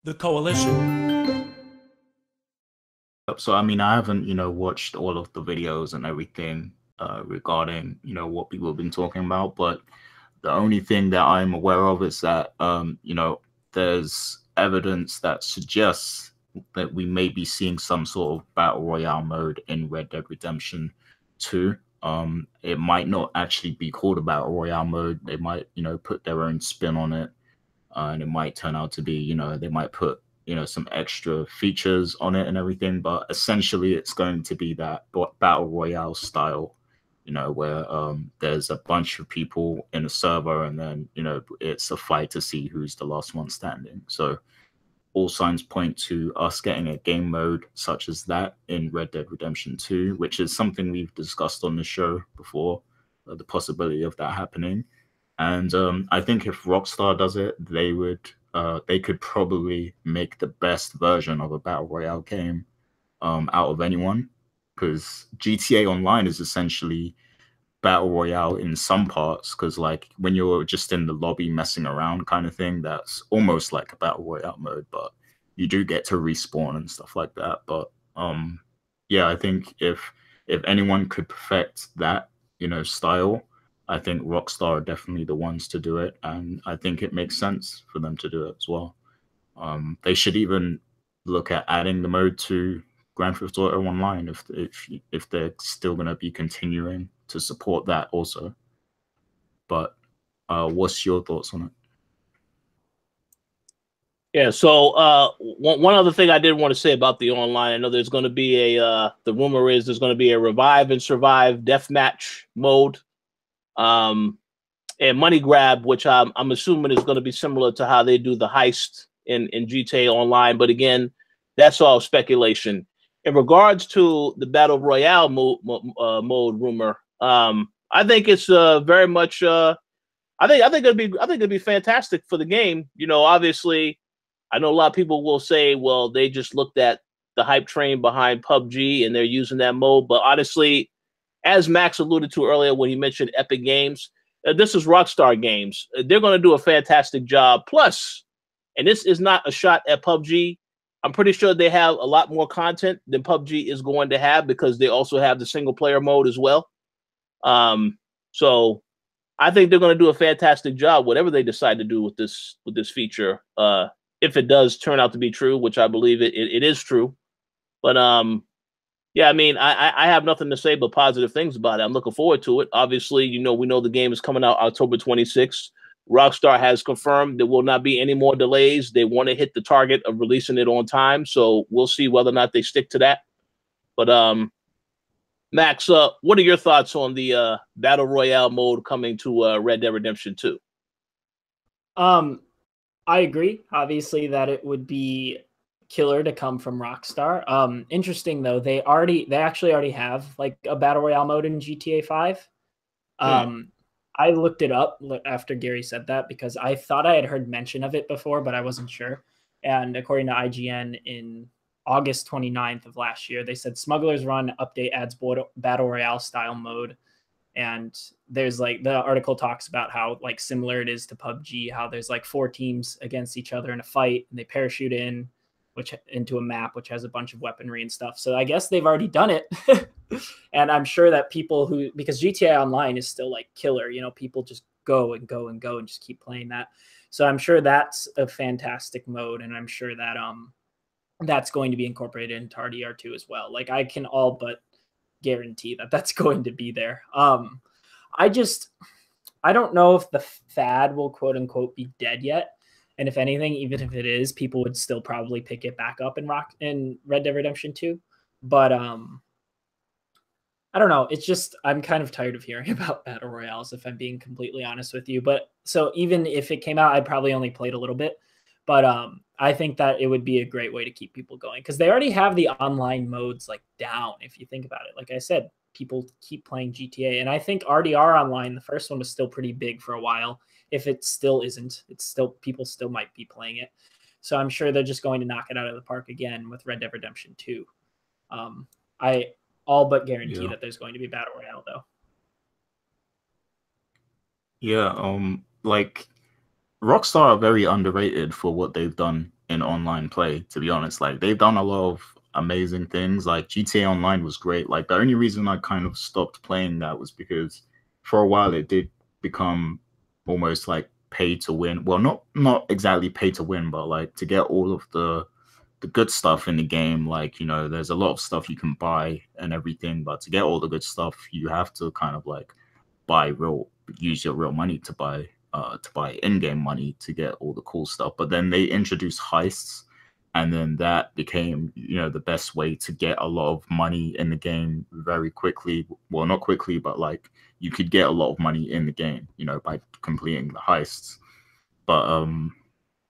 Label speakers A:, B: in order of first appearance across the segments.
A: The Koalition.
B: So I mean, I haven't, watched all of the videos and everything regarding, what people have been talking about, but the only thing that I'm aware of is that there's evidence that suggests that we may be seeing some sort of battle royale mode in Red Dead Redemption 2. It might not actually be called a battle royale mode. They might, put their own spin on it, and it might turn out to be, they might put, some extra features on it and everything, but essentially it's going to be that battle royale style, where there's a bunch of people in a server, and then, it's a fight to see who's the last one standing. So all signs point to us getting a game mode such as that in Red Dead Redemption 2, which is something we've discussed on the show before, the possibility of that happening. And I think if Rockstar does it, they could probably make the best version of a battle royale game out of anyone, because GTA Online is essentially battle royale in some parts. Because like when you're just in the lobby messing around, kind of thing, that's almost like a battle royale mode, but you do get to respawn and stuff like that. But yeah, I think if anyone could perfect that, style, I think Rockstar are definitely the ones to do it, and I think it makes sense for them to do it as well. They should even look at adding the mode to Grand Theft Auto Online if they're still going to be continuing to support that also. But what's your thoughts on it?
C: Yeah, so one other thing I did want to say about the online, I know there's going to be the rumor is there's going to be a revive and survive deathmatch mode, and money grab, which I'm assuming is going to be similar to how they do the heist in GTA Online. But again, that's all speculation. In regards to the Battle Royale mode rumor, I think it's very much. I think it'd be fantastic for the game. Obviously, I know a lot of people will say, well, they just looked at the hype train behind PUBG and they're using that mode. But honestly, as Max alluded to earlier when he mentioned Epic Games, this is Rockstar Games. They're going to do a fantastic job. Plus, and this is not a shot at PUBG, I'm pretty sure they have a lot more content than PUBG is going to have, because they also have the single player mode as well. So I think they're going to do a fantastic job, whatever they decide to do with this feature. If it does turn out to be true, which I believe it is true. But yeah, I mean, I have nothing to say but positive things about it. I'm looking forward to it. Obviously, we know the game is coming out October 26th. Rockstar has confirmed there will not be any more delays. They want to hit the target of releasing it on time, so we'll see whether or not they stick to that. But Max, what are your thoughts on the Battle Royale mode coming to Red Dead Redemption 2?
D: I agree, obviously, that it would be killer to come from Rockstar. Interesting though, they actually already have like a battle royale mode in GTA 5. I looked it up after Gary said that because I thought I had heard mention of it before, but I wasn't sure. And according to IGN, in August 29th of last year, they said Smuggler's Run update adds battle royale style mode. And there's like, the article talks about how like similar it is to PUBG, how there's like 4 teams against each other in a fight, and they parachute into a map which has a bunch of weaponry and stuff. So I guess they've already done it. And I'm sure that people because GTA Online is still like killer, people just go and go and go and just keep playing that. So I'm sure that's a fantastic mode, and I'm sure that that's going to be incorporated into RDR2 as well. Like I can all but guarantee that that's going to be there. I don't know if the fad will quote unquote be dead yet. And if anything, even if it is, people would still probably pick it back up in Red Dead Redemption 2. But I don't know. It's just, I'm kind of tired of hearing about battle royales, if I'm being completely honest with you. But so even if it came out, I'd probably only played a little bit. But I think that it would be a great way to keep people going, because they already have the online modes like down. If you think about it, like I said, people keep playing GTA, and I think RDR Online, the first one, was still pretty big for a while. If it still isn't, people still might be playing it. So I'm sure they're just going to knock it out of the park again with Red Dead Redemption 2. I all but guarantee that there's going to be Battle Royale though.
B: Yeah, like Rockstar are very underrated for what they've done in online play, to be honest. Like, they've done a lot of amazing things. Like, GTA Online was great. Like, the only reason I kind of stopped playing that was because for a while it did become almost like pay to win. Well, not exactly pay to win, but like to get all of the good stuff in the game. Like, you know, there's a lot of stuff you can buy and everything, but to get all the good stuff, you have to kind of like use your real money to buy in-game money to get all the cool stuff. But then they introduced heists, and then that became, you know, the best way to get a lot of money in the game very quickly. Well, not quickly, but like you could get a lot of money in the game, you know, by completing the heists. But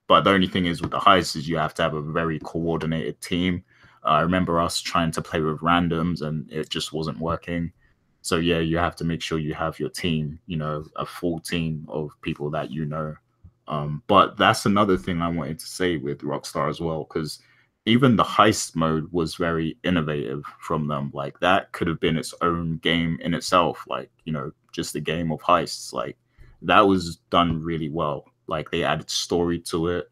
B: the only thing is with the heists is you have to have a very coordinated team. I remember us trying to play with randoms and it just wasn't working. So yeah, you have to make sure you have your team, you know, a full team of people that you know. But that's another thing I wanted to say with Rockstar as well, because even the heist mode was very innovative from them. Like, that could have been its own game in itself, like, you know, just a game of heists. Like, that was done really well. Like, they added story to it,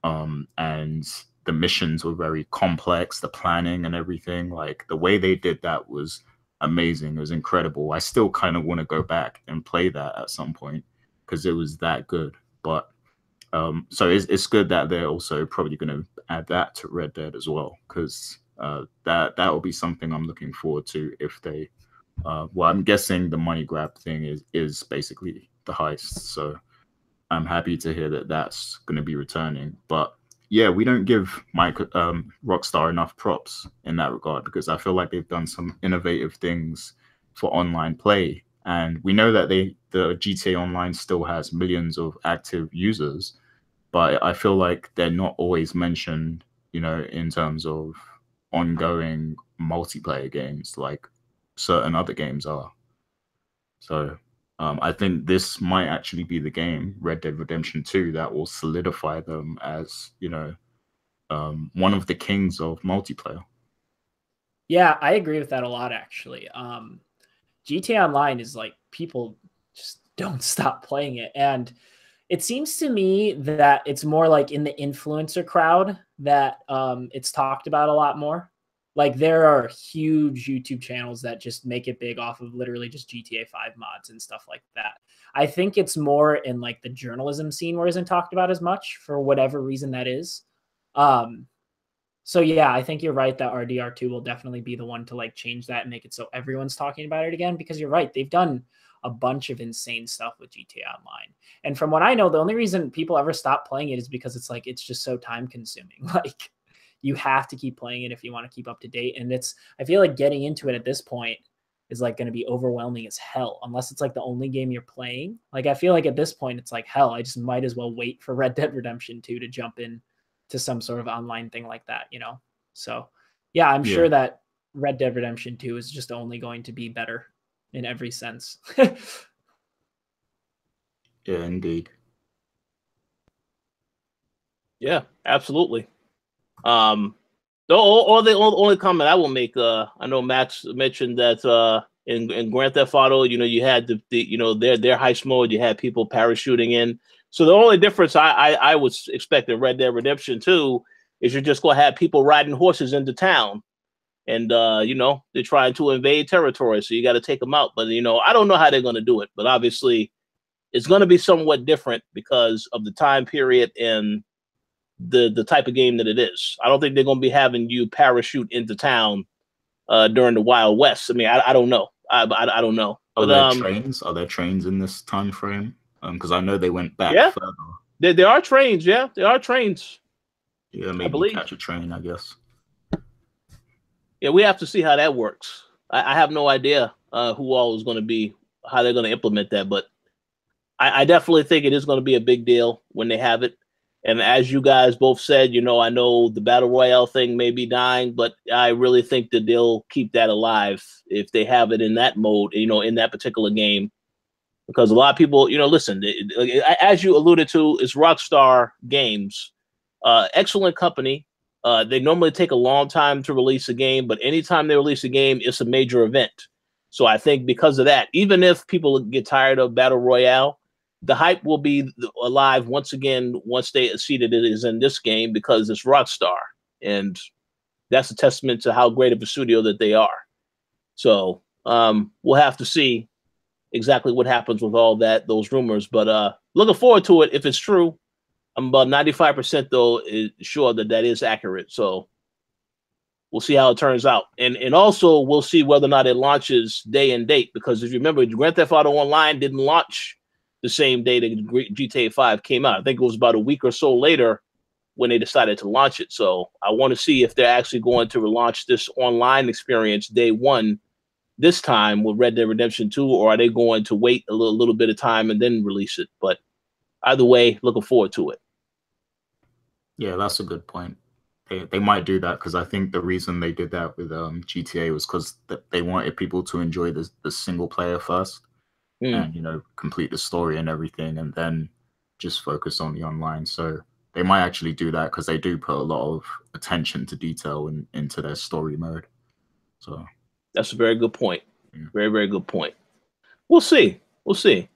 B: and the missions were very complex, the planning and everything. Like, the way they did that was amazing. It was incredible. I still kind of want to go back and play that at some point because it was that good. But so it's good that they're also probably going to add that to Red Dead as well, because that will be something I'm looking forward to if they well, I'm guessing the money grab thing is basically the heist. So I'm happy to hear that that's going to be returning. But yeah, we don't give Rockstar enough props in that regard, because I feel like they've done some innovative things for online play. And we know that the GTA Online still has millions of active users, but I feel like they're not always mentioned, you know, in terms of ongoing multiplayer games like certain other games are. So I think this might actually be the game, Red Dead Redemption 2, that will solidify them as, you know, one of the kings of multiplayer.
D: Yeah, I agree with that a lot, actually. GTA Online is like, people just don't stop playing it. And it seems to me that it's more like in the influencer crowd that it's talked about a lot more. Like, there are huge YouTube channels that just make it big off of literally just GTA 5 mods and stuff like that. I think it's more in like the journalism scene where it isn't talked about as much for whatever reason that is. So yeah, I think you're right that RDR2 will definitely be the one to like change that and make it so everyone's talking about it again, because you're right. They've done a bunch of insane stuff with GTA Online. And from what I know, the only reason people ever stop playing it is because it's like, it's just so time consuming. Like, you have to keep playing it if you want to keep up to date. And I feel like getting into it at this point is like going to be overwhelming as hell, unless it's like the only game you're playing. Like, I feel like at this point, it's like, hell, I just might as well wait for Red Dead Redemption 2 to jump in to some sort of online thing like that, you know? So yeah, I'm sure that Red Dead Redemption 2 is just only going to be better in every sense.
B: Yeah, indeed.
C: Yeah, absolutely. The only comment I will make, I know Max mentioned that in Grand Theft Auto, you know, you had the you know, their heist mode, you had people parachuting in. So the only difference I would expect in Red Dead Redemption 2 is you're just gonna have people riding horses into town, and you know, they're trying to invade territory, so you got to take them out. But you know, I don't know how they're gonna do it, but obviously it's gonna be somewhat different because of the time period and the type of game that it is. I don't think they're gonna be having you parachute into town during the Wild West. I mean, I don't know. I don't know.
B: Are there trains? Are there trains in this time frame? Because I know they went back further.
C: There are trains. Yeah, there are trains.
B: Yeah, maybe catch a train, I guess.
C: Yeah, we have to see how that works. I have no idea who all is going to be, how they're going to implement that, but I definitely think it is going to be a big deal when they have it. And as you guys both said, you know, I know the Battle Royale thing may be dying, but I really think that they'll keep that alive if they have it in that mode, you know, in that particular game. Because a lot of people, you know, listen, as you alluded to, it's Rockstar Games. Excellent company. They normally take a long time to release a game, but anytime they release a game, it's a major event. So I think because of that, even if people get tired of Battle Royale, the hype will be alive once again once they see that it is in this game because it's Rockstar, and that's a testament to how great of a studio that they are. So we'll have to see exactly what happens with all those rumors, but looking forward to it if it's true. I'm about 95% though sure that is accurate. So we'll see how it turns out, and also we'll see whether or not it launches day and date, because if you remember, Grand Theft Auto Online didn't launch the same day that GTA 5 came out. I think it was about a week or so later when they decided to launch it. So I want to see if they're actually going to relaunch this online experience day one this time with Red Dead Redemption 2, or are they going to wait a little bit of time and then release it? But either way, looking forward to it.
B: Yeah, that's a good point. They might do that because I think the reason they did that with GTA was because they wanted people to enjoy the single player first. And complete the story and everything, and then just focus on the online. So they might actually do that because they do put a lot of attention to detail into their story mode. So
C: that's a very good point. Very, very good point. We'll see. We'll see.